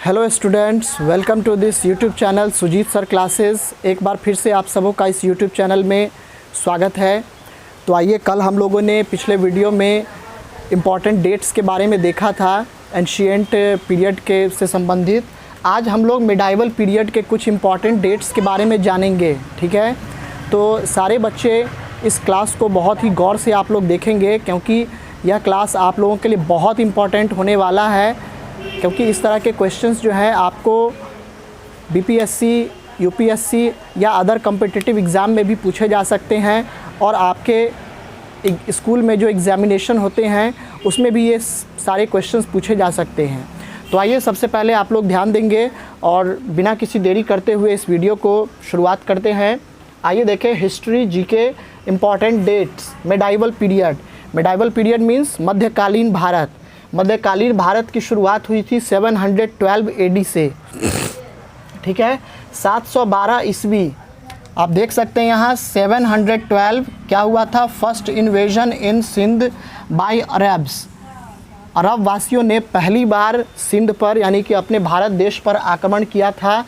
Hello students, welcome to this YouTube channel Sujit sir classes. एक बार फिर से आप सबों का इस यूट्यूब चैनल में स्वागत है। तो आइए, कल हम लोगों ने पिछले वीडियो में इम्पॉर्टेंट डेट्स के बारे में देखा था, एंशिएंट पीरियड के से संबंधित। आज हम लोग मिडाइवल पीरियड के कुछ इम्पॉर्टेंट डेट्स के बारे में जानेंगे। ठीक है, तो सारे बच्चे इस क्लास को बहुत ही गौर से आप लोग देखेंगे, क्योंकि यह क्लास आप लोगों के लिए बहुत इम्पॉर्टेंट होने वाला है। क्योंकि इस तरह के क्वेश्चंस जो हैं आपको बीपीएससी, यूपीएससी या अदर कम्पिटिटिव एग्ज़ाम में भी पूछे जा सकते हैं, और आपके स्कूल में जो एग्ज़ामिनेशन होते हैं उसमें भी ये सारे क्वेश्चंस पूछे जा सकते हैं। तो आइए, सबसे पहले आप लोग ध्यान देंगे और बिना किसी देरी करते हुए इस वीडियो को शुरुआत करते हैं। आइए देखें, history GK important dates medieval period. Medieval period means मध्यकालीन भारत। मध्यकालीन भारत की शुरुआत हुई थी 712 एडी से। ठीक है, 712 ईस्वी। आप देख सकते हैं यहाँ 712 क्या हुआ था, first invasion in Sindh by Arabs. अरब वासियों ने पहली बार सिंध पर यानी कि अपने भारत देश पर आक्रमण किया था।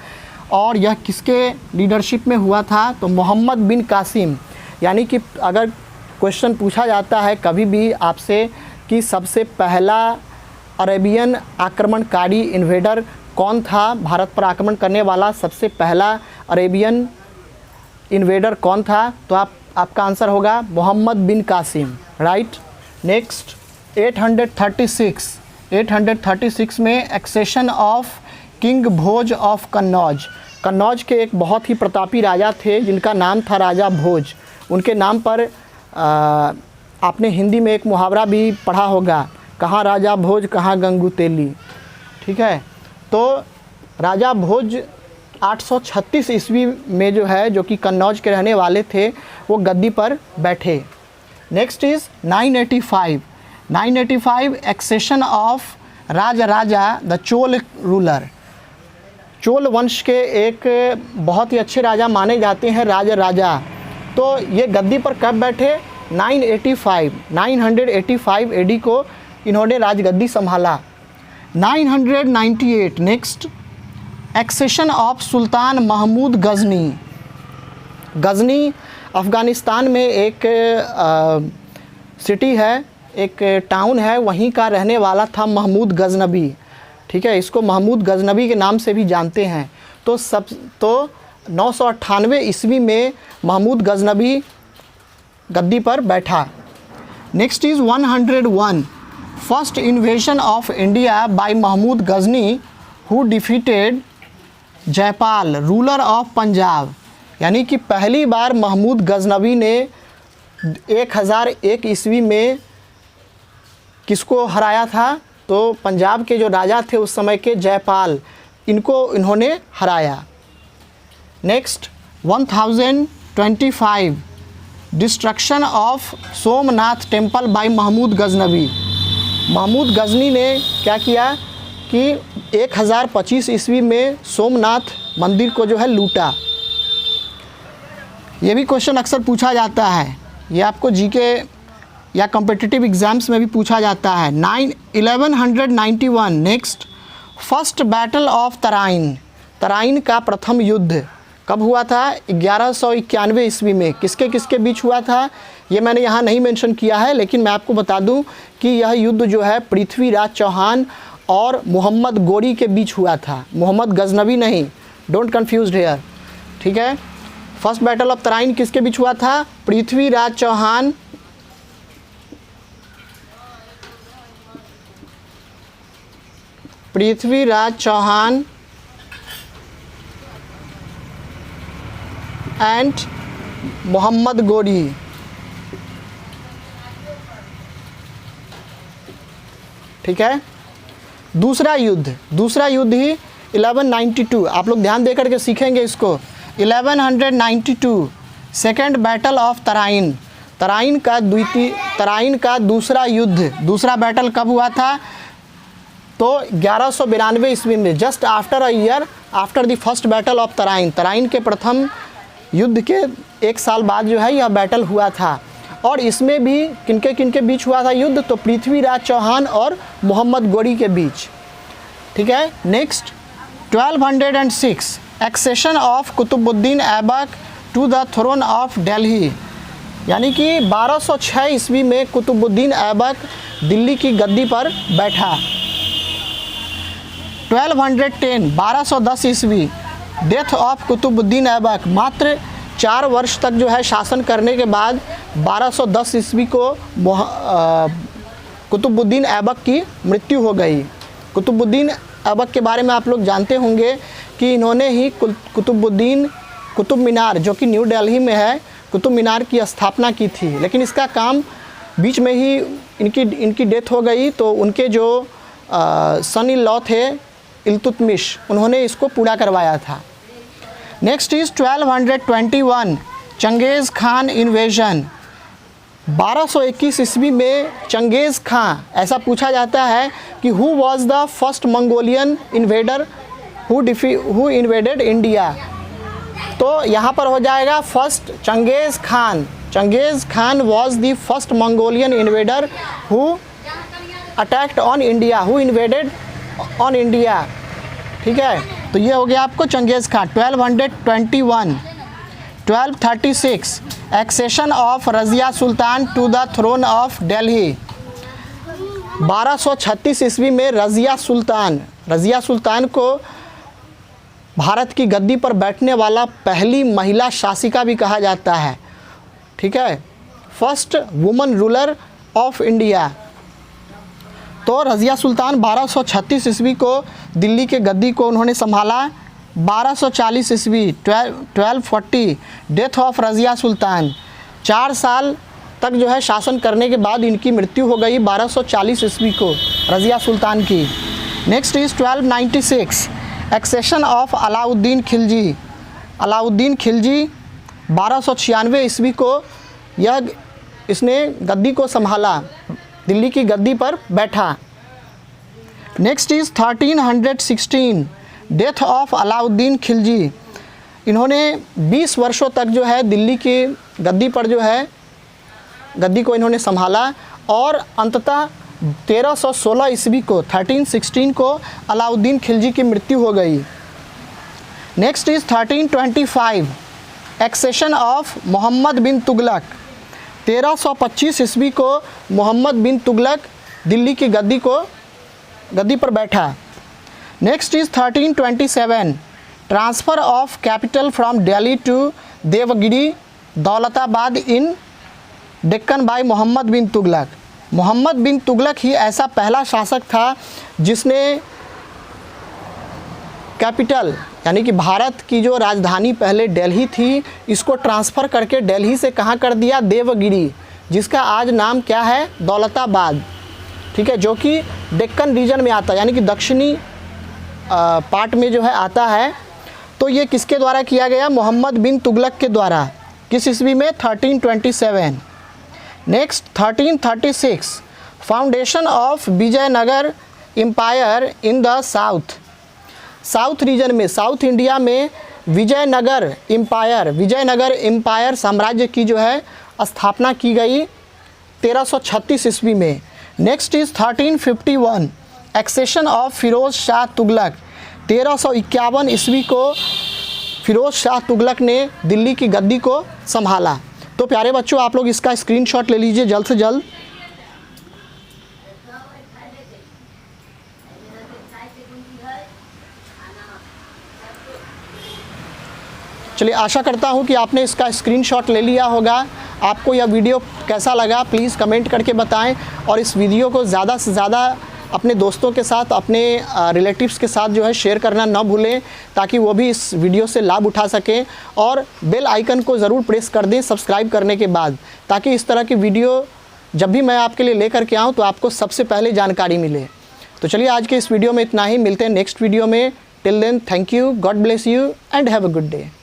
और यह किसके लीडरशिप में हुआ था, तो मोहम्मद बिन कासिम। यानी कि अगर क्वेश्चन पूछा जाता है कभी भी आपसे कि सबसे पहला अरेबियन आक्रमणकारी इन्वेडर कौन था, भारत पर आक्रमण करने वाला सबसे पहला अरेबियन इन्वेडर कौन था, तो आपका आंसर होगा मोहम्मद बिन कासिम। राइट। नेक्स्ट 836 में accession of king Bhoj of Kannauj. Kannauj के एक बहुत ही प्रतापी राजा थे जिनका नाम था राजा भोज। उनके नाम पर आपने हिंदी में एक मुहावरा भी पढ़ा होगा, कहाँ राजा भोज कहाँ गंगू तेली। ठीक है, तो राजा भोज 836 ईस्वी में जो है, जो कि कन्नौज के रहने वाले थे, वो गद्दी पर बैठे। Next is 985 accession of Raja the Chola ruler. Chola वंश के एक बहुत ही अच्छे राजा माने जाते हैं राजा। तो ये गद्दी पर कब बैठे, 985 एडी को इन्होंने राजगद्दी संभाला। 998 next acceleration of sultan Mahmood Ghazni. Ghazni Afghanistan में एक सिटी है, एक टाउन है, वहीं का रहने वाला था महमूद गजनबी। ठीक है, इसको महमूद गजनबी के नाम से भी जानते हैं। तो 998 ईस्वी में महमूद गजनबी गद्दी पर बैठा। Next is 101 first invasion of India by Mahmud Ghazni who defeated Jaipal ruler of Punjab. यानी कि पहली बार महमूद गजनबी ने 1001 ईस्वी में किसको हराया था, तो पंजाब के जो राजा थे उस समय के जयपाल, इन्होंने हराया। Next 1025 destruction of Somnath temple by Mahmud Ghaznavi. Mahmud Ghazni ने क्या किया कि 1025 ईस्वी में सोमनाथ मंदिर को जो है लूटा। ये भी क्वेश्चन अक्सर पूछा जाता है, ये आपको जीके या कॉम्पिटिटिव एग्जाम्स में भी पूछा जाता है। 1191 next first battle of Tarain. Tarain का प्रथम युद्ध कब हुआ था, 1191 ईस्वी में। किसके किसके बीच हुआ था, ये मैंने यहाँ नहीं मेंशन किया है, लेकिन मैं आपको बता दूँ कि यह युद्ध जो है पृथ्वीराज चौहान और मोहम्मद गोरी के बीच हुआ था, मोहम्मद गजनबी नहीं, डोंट कंफ्यूज हियर। ठीक है, फर्स्ट बैटल ऑफ तराइन किसके बीच हुआ था, पृथ्वीराज चौहान एंड मोहम्मद गोरी। ठीक है, दूसरा युद्ध ही 1192। आप लोग ध्यान देकर के सीखेंगे इसको। 1192 second battle of Tarain. Tarain का दूसरा युद्ध, दूसरा बैटल कब हुआ था, तो 1192 ईस्वी में, just after a year after the first battle of Tarain. Tarain के प्रथम युद्ध के एक साल बाद जो है यह बैटल हुआ था। और इसमें भी किनके बीच हुआ था युद्ध, तो पृथ्वीराज चौहान और मोहम्मद गोरी के बीच। ठीक है, next 1206 accession of Qutbuddin Aibak to the throne of Delhi, यानी कि 1206 ईस्वी में कुतुबुद्दीन ऐबक दिल्ली की गद्दी पर बैठा। 1210 ईस्वी डेथ ऑफ कुतुबुद्दीन ऐबक, मात्र 4 वर्ष तक जो है शासन करने के बाद 1210 ईस्वी को कुतुबुद्दीन ऐबक की मृत्यु हो गई। कुतुबुद्दीन ऐबक के बारे में आप लोग जानते होंगे कि इन्होंने ही कुतुब मीनार, जो कि न्यू दिल्ली में है, कुतुब मीनार की स्थापना की थी, लेकिन इसका काम बीच में ही इनकी डेथ हो गई। तो उनके जो सन इन लॉ थे इल्तुतमिश, उन्होंने इसको पूरा करवाया था। Next is 1221 Changez Khan invasion. 1221 ईस्वी में चंगेज़ खां, ऐसा पूछा जाता है कि who was the first Mongolian invader who invaded India. तो यहाँ पर हो जाएगा first Changez Khan. Changez Khan was the first Mongolian invader who attacked on India, who invaded on India. ठीक है, तो ये हो गया आपको Changez Khan. 1221। 1236 accession of Razia Sultan to the throne of Delhi. 1236 ईस्वी में रज़िया सुल्तान को भारत की गद्दी पर बैठने वाला पहली महिला शासिका भी कहा जाता है। ठीक है, first woman ruler of India. तो रज़िया सुल्तान 1236 ईस्वी को दिल्ली के गद्दी को उन्होंने संभाला। 1240 ईस्वी 1240 डेथ ऑफ रज़िया सुल्तान। 4 साल तक जो है शासन करने के बाद इनकी मृत्यु हो गई 1240 ईस्वी को रज़िया सुल्तान की। Next is 1296 accession of Alauddin Khilji. Alauddin Khilji 1296 ईस्वी को इसने गद्दी को संभाला, दिल्ली की गद्दी पर बैठा। Next is 1316 death of Alauddin Khilji. इन्होंने 20 वर्षों तक जो है दिल्ली की गद्दी पर जो है गद्दी को इन्होंने संभाला और अंततः 1316 ईस्वी को 1316 को अलाउद्दीन खिलजी की मृत्यु हो गई। Next is 1325 accession of Mohammad bin Tughlaq. 1325 ईस्वी को मोहम्मद बिन तुगलक दिल्ली की गद्दी पर बैठा। Next is 1327 transfer of capital from Delhi to Devagiri Daulatabad in Deccan by Mohammad bin Tughlaq. Mohammad bin Tughlaq ही ऐसा पहला शासक था जिसने कैपिटल, यानी कि भारत की जो राजधानी पहले दिल्ली थी, इसको ट्रांसफ़र करके दिल्ली से कहाँ कर दिया, देवगिरी, जिसका आज नाम क्या है, दौलताबाद। ठीक है, जो कि डेक्कन रीजन में आता है, यानी कि दक्षिणी पार्ट में जो है आता है। तो ये किसके द्वारा किया गया, मोहम्मद बिन तुगलक के द्वारा। किस ईस्वी में, 1327। Next 1336 foundation of Vijayanagar empire in the south region में, साउथ इंडिया में विजयनगर एम्पायर साम्राज्य की जो है स्थापना की गई 1336 ईस्वी में। Next is 1351 accession of Firoz Shah Tughlaq. 1351 ईस्वी को फिरोज़ शाह तुगलक ने दिल्ली की गद्दी को संभाला। तो प्यारे बच्चों, आप लोग इसका स्क्रीनशॉट ले लीजिए जल्द से जल्द। चलिए, आशा करता हूँ कि आपने इसका स्क्रीनशॉट ले लिया होगा। आपको यह वीडियो कैसा लगा प्लीज़ कमेंट करके बताएं और इस वीडियो को ज़्यादा से ज़्यादा अपने दोस्तों के साथ, अपने रिलेटिव्स के साथ जो है शेयर करना ना भूलें, ताकि वो भी इस वीडियो से लाभ उठा सकें। और बेल आइकन को ज़रूर प्रेस कर दें सब्सक्राइब करने के बाद, ताकि इस तरह की वीडियो जब भी मैं आपके लिए लेकर के आऊँ तो आपको सबसे पहले जानकारी मिले। तो चलिए, आज के इस वीडियो में इतना ही। मिलते हैं नेक्स्ट वीडियो में। Till then, thank you, God bless you and have a good day.